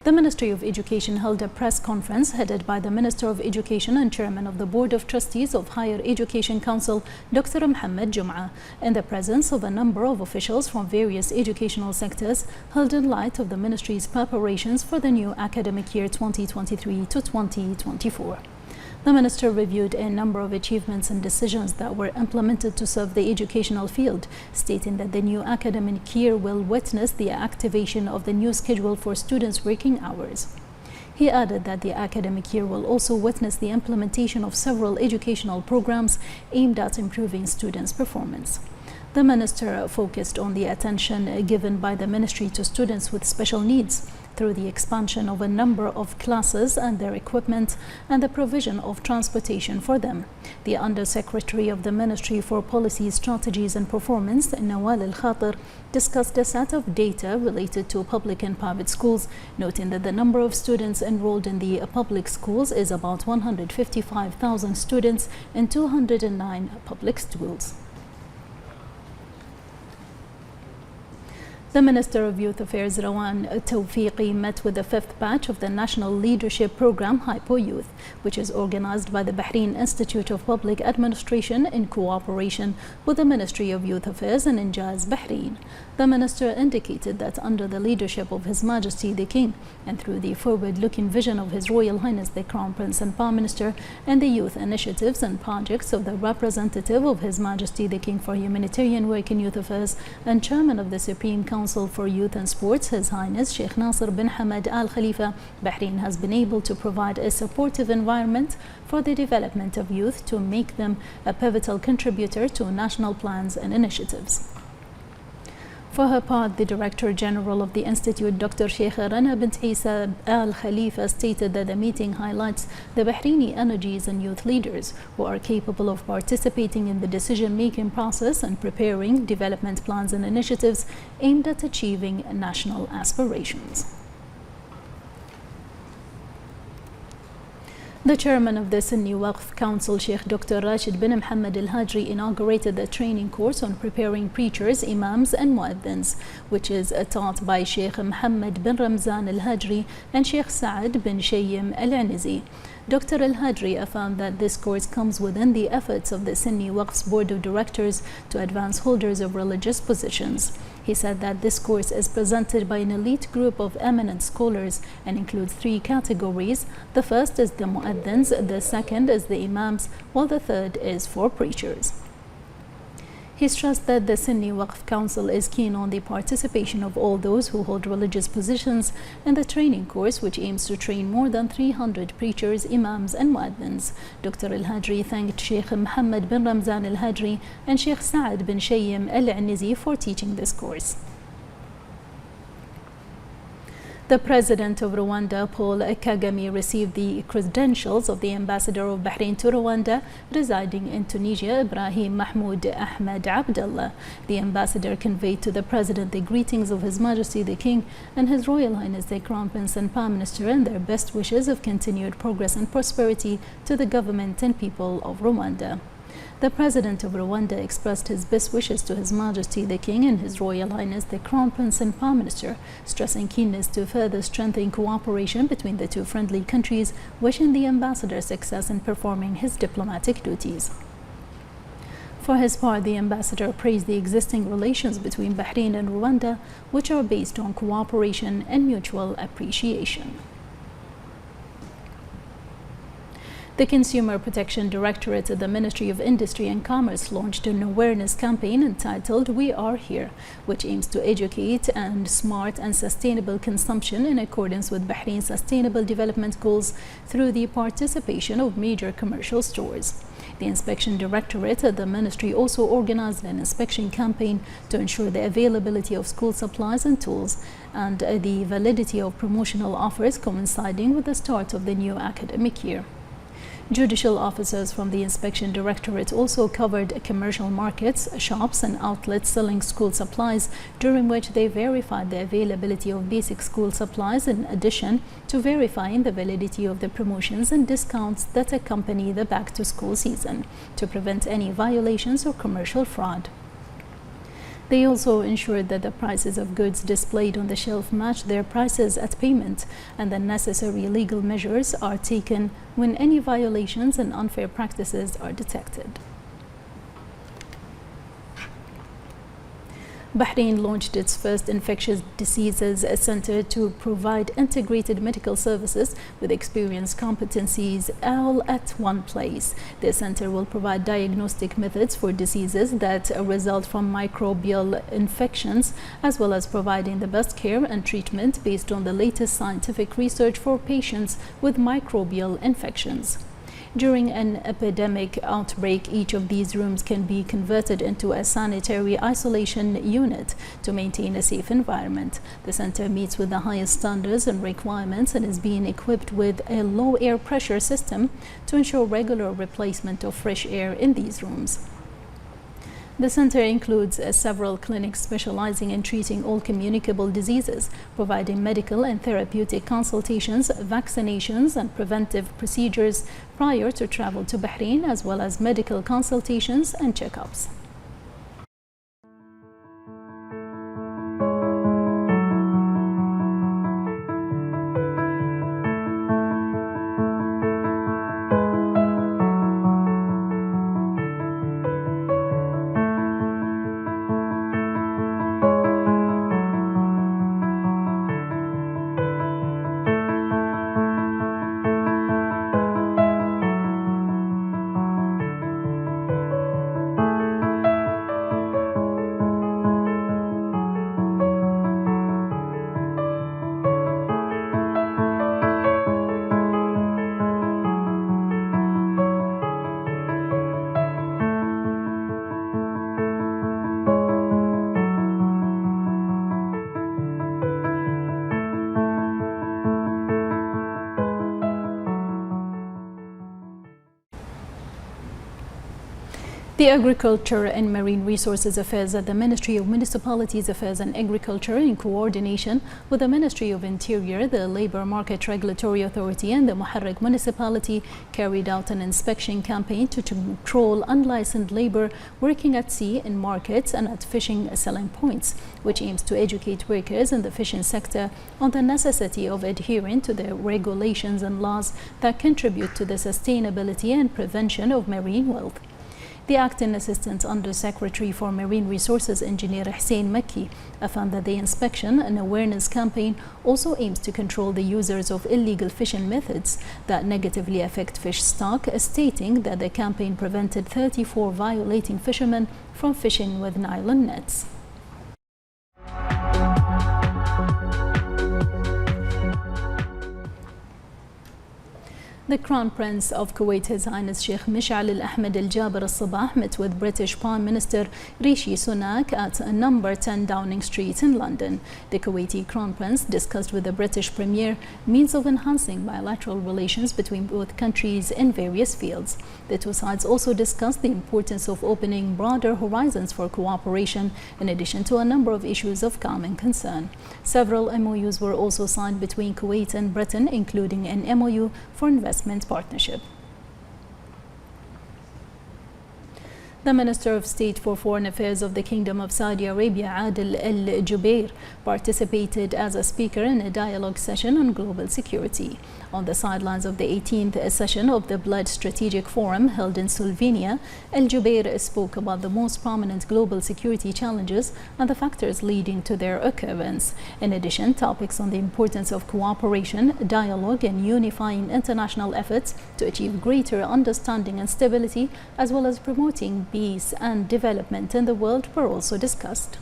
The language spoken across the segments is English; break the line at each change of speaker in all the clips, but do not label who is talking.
The Ministry of Education held a press conference headed by the Minister of Education and Chairman of the Board of Trustees of Higher Education Council, Dr. Mohammed Jum'a, in the presence of a number of officials from various educational sectors, held in light of the Ministry's preparations for the new academic year 2023 to 2024. The Minister reviewed a number of achievements and decisions that were implemented to serve the educational field, stating that the new academic year will witness the activation of the new schedule for students' working hours. He added that the academic year will also witness the implementation of several educational programs aimed at improving students' performance. The Minister focused on the attention given by the Ministry to students with special needs through the expansion of a number of classes and their equipment and the provision of transportation for them. The Undersecretary of the Ministry for Policy, Strategies and Performance, Nawal Al-Khatir, discussed a set of data related to public and private schools, noting that the number of students enrolled in the public schools is about 155,000 students in 209 public schools. The Minister of Youth Affairs, Rawan Tawfiqi, met with the 5th batch of the National Leadership Program Hypo Youth, which is organized by the Bahrain Institute of Public Administration in cooperation with the Ministry of Youth Affairs and Injaz Bahrain. The Minister indicated that under the leadership of His Majesty the King and through the forward-looking vision of His Royal Highness the Crown Prince and Prime Minister and the youth initiatives and projects of the representative of His Majesty the King for Humanitarian Work in Youth Affairs and Chairman of the Supreme Council for Youth and Sports, His Highness Sheikh Nasser bin Hamad Al Khalifa, Bahrain has been able to provide a supportive environment for the development of youth to make them a pivotal contributor to national plans and initiatives. For her part, the Director General of the Institute, Dr. Sheikh Rana bint Isa Al Khalifa, stated that the meeting highlights the Bahraini energies and youth leaders who are capable of participating in the decision-making process and preparing development plans and initiatives aimed at achieving national aspirations. The chairman of the Sunni Waqf Council, Sheikh Dr. Rashid bin Mohammed Al-Hajri, inaugurated the training course on preparing preachers, imams and muaddins, which is taught by Sheikh Mohammed bin Ramzan Al-Hajri and Sheikh Saad bin Shayyim Al-Anizi. Dr. Al-Hajri affirmed that this course comes within the efforts of the Sunni Waqf's Board of Directors to advance holders of religious positions. He said that this course is presented by an elite group of eminent scholars and includes 3 categories. The first is the muaddins, the second is the imams, while the third is for preachers. He stressed that the Sunni Waqf Council is keen on the participation of all those who hold religious positions in the training course, which aims to train more than 300 preachers, imams and muaddins. Dr. Al-Hajri thanked Sheikh Mohammed bin Ramzan Al-Hajri and Sheikh Saad bin Shayyim Al-Anizi for teaching this course. The President of Rwanda, Paul Kagame, received the credentials of the Ambassador of Bahrain to Rwanda, residing in Tunisia, Ibrahim Mahmoud Ahmed Abdullah. The Ambassador conveyed to the President the greetings of His Majesty the King and His Royal Highness the Crown Prince and Prime Minister and their best wishes of continued progress and prosperity to the government and people of Rwanda. The President of Rwanda expressed his best wishes to His Majesty the King and His Royal Highness the Crown Prince and Prime Minister, stressing keenness to further strengthen cooperation between the two friendly countries, wishing the Ambassador success in performing his diplomatic duties. For his part, the Ambassador praised the existing relations between Bahrain and Rwanda, which are based on cooperation and mutual appreciation. The Consumer Protection Directorate at the Ministry of Industry and Commerce launched an awareness campaign entitled We Are Here, which aims to educate on smart and sustainable consumption in accordance with Bahrain's Sustainable Development Goals through the participation of major commercial stores. The Inspection Directorate at the Ministry also organized an inspection campaign to ensure the availability of school supplies and tools and the validity of promotional offers coinciding with the start of the new academic year. Judicial officers from the Inspection Directorate also covered commercial markets, shops and outlets selling school supplies, during which they verified the availability of basic school supplies in addition to verifying the validity of the promotions and discounts that accompany the back-to-school season to prevent any violations or commercial fraud. They also ensured that the prices of goods displayed on the shelf match their prices at payment, and that necessary legal measures are taken when any violations and unfair practices are detected. Bahrain launched its first infectious diseases center to provide integrated medical services with experienced competencies all at one place. The center will provide diagnostic methods for diseases that result from microbial infections, as well as providing the best care and treatment based on the latest scientific research for patients with microbial infections. During an epidemic outbreak, each of these rooms can be converted into a sanitary isolation unit to maintain a safe environment. The center meets with the highest standards and requirements and is being equipped with a low air pressure system to ensure regular replacement of fresh air in these rooms. The center includes several clinics specializing in treating all communicable diseases, providing medical and therapeutic consultations, vaccinations, and preventive procedures prior to travel to Bahrain, as well as medical consultations and checkups. The Agriculture and Marine Resources Affairs at the Ministry of Municipalities Affairs and Agriculture, in coordination with the Ministry of Interior, the Labour Market Regulatory Authority and the Muharraq Municipality, carried out an inspection campaign to control unlicensed labour working at sea in markets and at fishing selling points, which aims to educate workers in the fishing sector on the necessity of adhering to the regulations and laws that contribute to the sustainability and prevention of marine wealth. The Acting Assistant Under Secretary for Marine Resources, Engineer Hussein Makki, affirmed that the inspection and awareness campaign also aims to control the users of illegal fishing methods that negatively affect fish stock, stating that the campaign prevented 34 violating fishermen from fishing with nylon nets. The Crown Prince of Kuwait, His Highness Sheikh Mish'al Al-Ahmed Al-Jaber Al-Sabah, met with British Prime Minister Rishi Sunak at number 10 Downing Street in London. The Kuwaiti Crown Prince discussed with the British Premier means of enhancing bilateral relations between both countries in various fields. The two sides also discussed the importance of opening broader horizons for cooperation, in addition to a number of issues of common concern. Several MOUs were also signed between Kuwait and Britain, including an MOU for investment partnership. The Minister of State for Foreign Affairs of the Kingdom of Saudi Arabia, Adel Al-Jubair, participated as a speaker in a dialogue session on global security. On the sidelines of the 18th session of the Blood Strategic Forum held in Slovenia, Al-Jubair spoke about the most prominent global security challenges and the factors leading to their occurrence. In addition, topics on the importance of cooperation, dialogue, and unifying international efforts to achieve greater understanding and stability, as well as promoting peace and development in the world, were also discussed.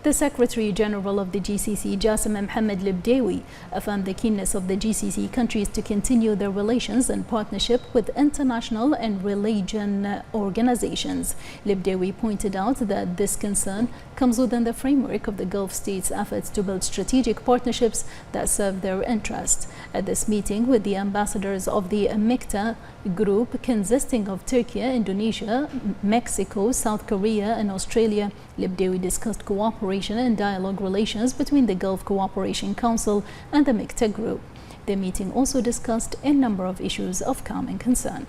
The Secretary General of the GCC, Jassim Mohammed Libdewi, affirmed the keenness of the GCC countries to continue their relations and partnership with international and religion organizations. Libdewi pointed out that this concern comes within the framework of the Gulf states' efforts to build strategic partnerships that serve their interests. At this meeting with the ambassadors of the MICTA group, consisting of Turkey, Indonesia, Mexico, South Korea, and Australia, Libdewi discussed cooperation and dialogue relations between the Gulf Cooperation Council and the MICTA group. The meeting also discussed a number of issues of common concern.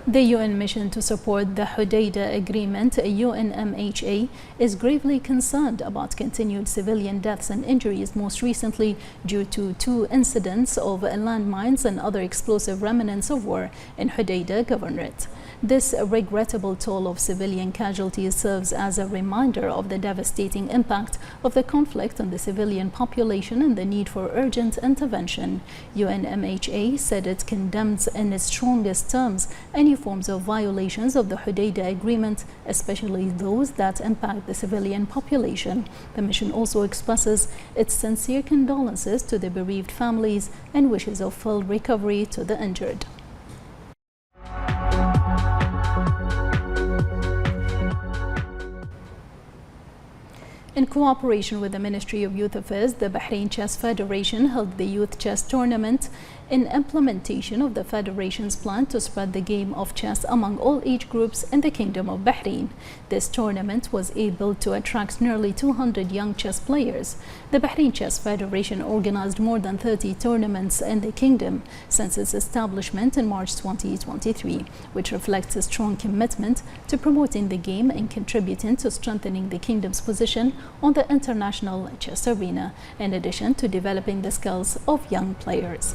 The UN mission to support the Hodeidah Agreement, UNMHA, is gravely concerned about continued civilian deaths and injuries, most recently due to 2 incidents of landmines and other explosive remnants of war in Hodeidah Governorate. This regrettable toll of civilian casualties serves as a reminder of the devastating impact of the conflict on the civilian population and the need for urgent intervention. UNMHA said it condemns in its strongest terms any forms of violations of the Hodeidah Agreement, especially those that impact the civilian population. The mission also expresses its sincere condolences to the bereaved families and wishes of full recovery to the injured. In cooperation with the Ministry of Youth Affairs, the Bahrain Chess Federation held the Youth Chess Tournament in implementation of the Federation's plan to spread the game of chess among all age groups in the Kingdom of Bahrain. This tournament was able to attract nearly 200 young chess players. The Bahrain Chess Federation organized more than 30 tournaments in the Kingdom since its establishment in March 2023, which reflects a strong commitment to promoting the game and contributing to strengthening the Kingdom's position on the international chess arena, in addition to developing the skills of young players.